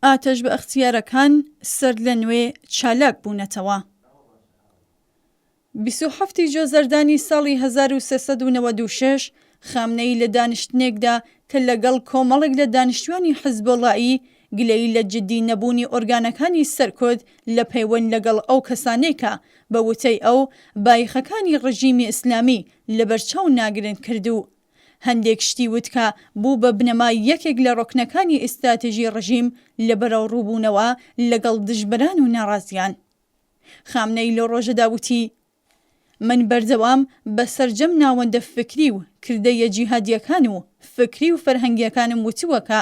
ئاتەش بە ئەختیارەکان سەر لە نوێ چالاک بوونەتەوە. 27 جۆزەردانی ساڵی 1396 خامنەی لە دانیشتنێکدا کە لەگەڵ کۆمەڵێک لە دانیشتوانی حیزبۆڵایی گلەی لە جددی نەبوونی ئۆرگانەکانی سەرکۆد لە پەیوەند لەگەڵ ئەو کەسانێکە بە وتەی ئەو بایخەکانی ڕژیمی ئیسلامی لە بەرچاو ناگرن کردو. هەندێک شتی وتکە بوو بە بنەمای یەکێک لە ڕۆکنەکانی ئیستراتێژی ڕژیم لە بەرەو ڕووبوونەوە لەگەڵ دژبەران و ناڕازیان. خامنەی لە ڕۆژەدا وتی: من بەردەوام بە سەرجەم ناوەندە فکری و کردەیە جیهادیەکان و فکری و فەرهەنگیەکانم وتووەکە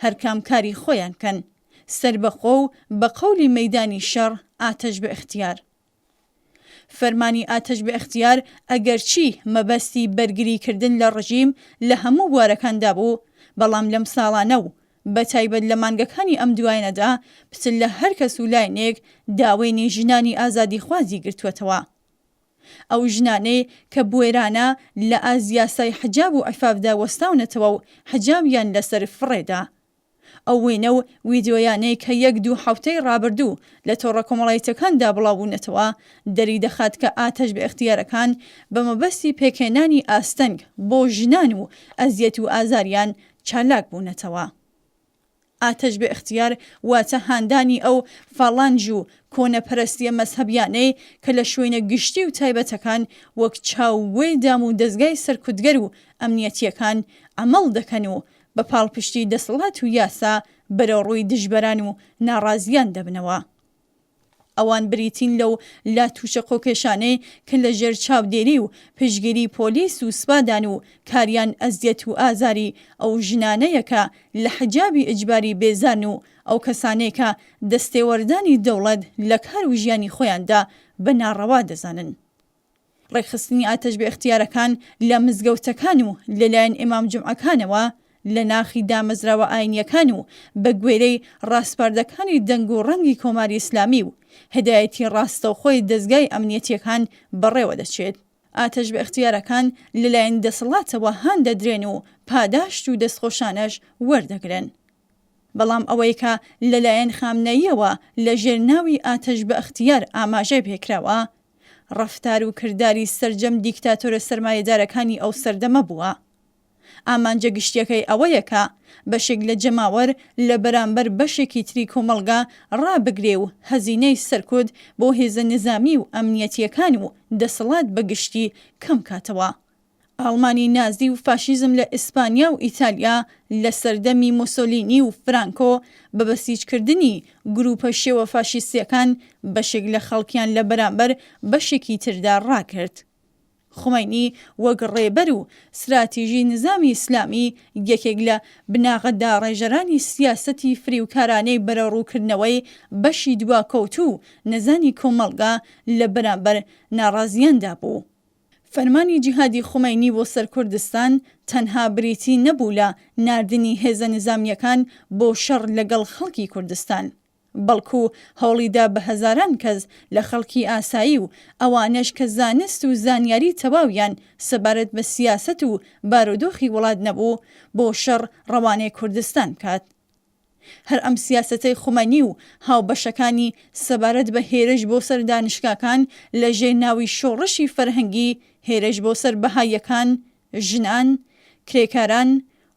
هەرکام کاری خۆیان کەن، سەر بەخۆ و بە قەولی مەیدانی شەڕ ئاتەش بە ئیختیار. فەرمانی ئاتەش بە ئیختیار ئەگەرچی مەبەستی بەرگریکردن لە ڕژیم لە هەموو بوارەکاندا بوو، بەڵام لەم ساڵانە و بە تایبەت لە مانگەکانی ئەم دوایەنەدا پتل لە هەر کەس و لایەنێک داوێنی ژنانی ئازادی خوازی گرتووەتەوە. ئەو ژنانەی کە بوێرانە لە ئازیاسای حجاب و عیفافدا وەستاونەتەوە و حجابیان لەسەر فڕێدا. ئەو وێنە و ویدیۆیانەی کە 1-2 هەفتەی ڕابردوو لە تۆڕە کۆمەڵایەتیەکاندا بڵاوبوونەتەوە دەری دەخات کە ئاتەش بە ئیختیارەکان بە مەبەستی پێکهێنانی ئاستەنگ بۆ ژنان و ئەزیەت و ئازاریان چالاک بوونەتەوە. ئاتەش بە ئیختیار واتە هاندانی ئەو فاڵانج و کۆنەپەرستیە مەزهەبیانەی کە لە شوێنە گشتی و تایبەتەکان وەک چاوگوێی دام و دەستگای سەرکوتگەر و ئەمنیەتیەکان عەمەڵ دەکەن و بە پاڵپشتی دەسەڵات و یاسا بەرەو ڕووی دژبەران و ناڕازیان دەبنەوە. ئەوان بریتین لەو لاتوشە قۆکێشانەی کە لە ژێر چاودێری و پشگیری پۆلیس و سوپادان و کاریان ئەزیەت و ئازاری ئەو ژنانەیەکە لە حجابی ئیجباری بێزان و ئەو کەسانێکە دەستێوەردانی دەوڵەت لە کار و ژیانی خۆیاندا بە ناڕەوا دەزانن. ڕێکخستنی ئاتەش بە ئیختیارەکان لە مزگەوتەکان و لەلایەن ئیمام جومعەکانەوە لە ناخی دامەزراوە ئاینیەکان و بە گوێرەی ڕاستپاردەکانی دەنگ و ڕەنگی کۆماری ئیسلامی و هدایەتی ڕاستەوخۆی دەستگای ئەمنیەتیەکان بەڕێوە دەچێت. ئاتەش بە ئیختیارەکان لەلایەن دەسەڵاتەوە هان دەدرێن و پاداشت و دەستخۆشانەش وەردەگرن. بەڵام ئەوەی کە لەلایەن خامنەییەوە لە ژێرناوی ئاتەش بە ئیختیار ئاماژەی پێکراوە، ڕەفتار و کردداری سەرجەم دیکتاتۆرە سەرمایەدارەکانی ئەو سەردەمە بووە. ئامانجە گشتیەکەی ئەوەیەکە بەشێک لە جەماوەر لە بەرامبەر بەشێکی تری کۆمەڵگا ڕابگرێ و هەزینەی سەرکوت بۆ هێزە نظامی و ئەمنیەتیەکان و دەسەڵات بەگشتی کەم کاتەوە. ئاڵمانی نازی و فاشیزم لە ئیسپانیا و ئیتالیا لە سەردەمی موسۆلینی و فرانکۆ بە بەسیجکردنی گروپە شێوە فاشیستیەکان بەشێک لە خەڵکیان لە بەرامبەر بەشێکی تردا ڕاکرد. خومینی وەک ڕێبەر و استراتیژی نظامی ئیسلامی یەکێک لە بناغەدا ڕێژەرانی سیاسەتی فریوکارانەی بەرەڕووکردنەوەی بەشی دواکەوتوو نەزانی کۆمەڵگا لە بەرامبەر ناڕازیاندا بوو. فەرمانی جیهادی خومینی بۆ سەر کوردستان تەنها بریتی نەبوو لە ناردنی هێزە نظامیەکان بۆ شەڕ لەگەڵ خەڵکی کوردستان، بەڵکو هەوڵیدا بە هەزاران کەس لە خەڵکی ئاسایی و ئەوانش کە زانست و زانیاری تەواویان سەبارەت بە سیاسەت و بارودۆخی وڵات نەبوو بۆ شەڕ ڕەوانەی کوردستان کات. هەر ئەم سیاسەتەی خومینی و هاوبەشەکانی سەبارەت بە هێرش بۆ سەر دانشگاکان لە ژێرناوی شۆڕشی فەرهەنگی هێرش بۆ سەر بەهاییەکان، ژنان، کرێکاران،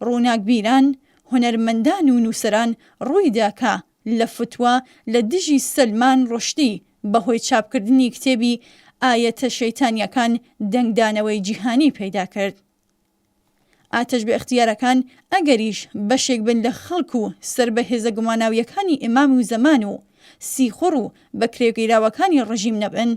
ڕووناکبیران، هونەرمەندان و نووسەران ڕوویدا کە لە فتووە لە دژی سەلمان ڕۆشتی بەهۆی چاپکردنی کتێبی ئایەتە شەیتانیەکان دەنگدانەوەی جیهانی پەیدا کرد. ئاتەش بە ئیختیارەکان ئەگەریش بەشێک بن لە خەڵک و سەر بە هێزە گوماناویەکانی ئیمام و زەمان و سیخۆڕ و بە کرێگیراوەکانی ڕژیم نەبن،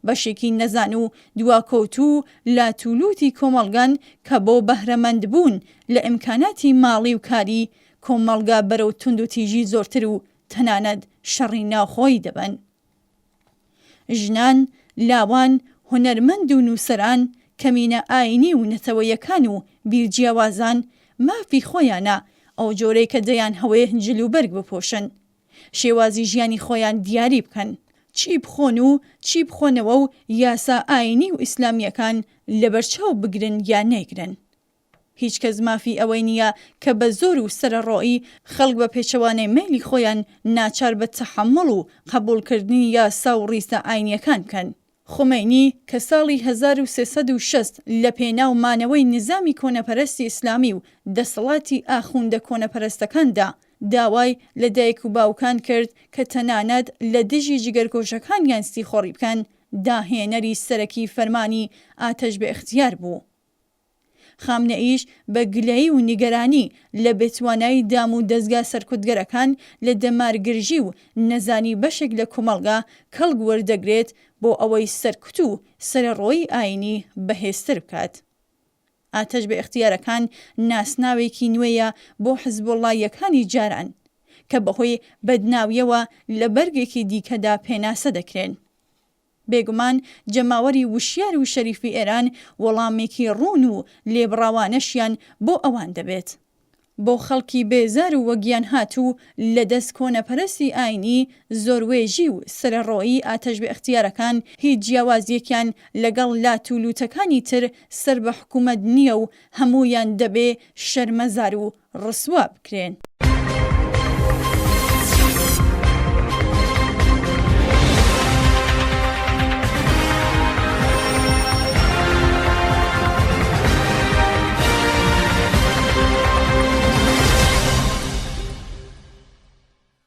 بەشێکی نەزان و دواکەوتوو لاتولوتی کۆمەڵگان کە بۆ بەهرەمەندبوون لە ئیمکاناتی ماڵی و کاری کۆمەڵگا بەرەو تند و تیژی زۆرتر و تەنانەت شەڕی ناوخۆی دەبن. ژنان، لاوان، هونەرمەند و نووسەران، کەمینە ئاینی و نەتەوەیەکان و بیرجیاوازان مافی خۆیانە ئەو جۆرەی کە دەیان هەوەیە جلوبەرگ بپۆشن، شێوازی ژیانی خۆیان دیاری بکەن، چی بخۆن و چی بخۆنەوە و یاسا ئاینی و ئیسلامیەکان لەبەرچاو بگرن یا نەیگرن. هیچ کەس مافی ئەوەی نییە کە بە زۆر و سەرەڕۆیی خەڵک بە پێچەوانەی مەیلی خۆیان ناچار بە تەحەممڵ و قبولکردنی یاسا و ڕیسە ئاینیەکان بکەن. خومینی کە ساڵی 1360 لە پێناو مانەوەی نظامی کۆنەپەرستی ئیسلامی و دەسەڵاتی ئاخوندە کۆنەپەرستەکاندا داوای لە دایک و باوکان کرد کە تەنانەت لە دژی جگەرگۆشەکانیان سیخۆڕی بکەن، داهێنەری سەرەکی فەرمانی ئاتەش بە ئیختیار بوو. خامنەئیش بە گلەیی و نیگەرانی لە بێتوانایی دام و دەستگا سەرکوتگەرەکان لە دەمارگرژی و نەزانی بەشێک لە کۆمەڵگا کەڵک وەردەگرێت بۆ ئەوەی سەرکوت و سەرەڕۆیی ئاینی بەهێزتر بکات. ئاتەش بە ئیختیارەکان ناسناوێکی نوێیە بۆ حیزبوڵڵاهیەکانی جاران کە بەهۆی بەدناویەوە لە بەرگێکی دیکەدا پێناسە دەکرێن. بێگومان جەماوەری وشیار و شەریفی ئێران وەڵامێکی ڕوون و لێبڕاوانەشیان بۆ ئەوان دەبێت. بۆ خەڵکی بێزار و وەگیان هاتوو لە دەست کۆنەپەرستی ئاینی زۆروێژی و سەرەڕۆیی ئاتەش بە ئیختیارەکان هیچ جیاوازیەکیان لەگەڵ لات و لووتەکانی تر سەر بە حکوومەت نییە و هەموویان دەبێ شەرمەزار و ڕسوا بکرێن.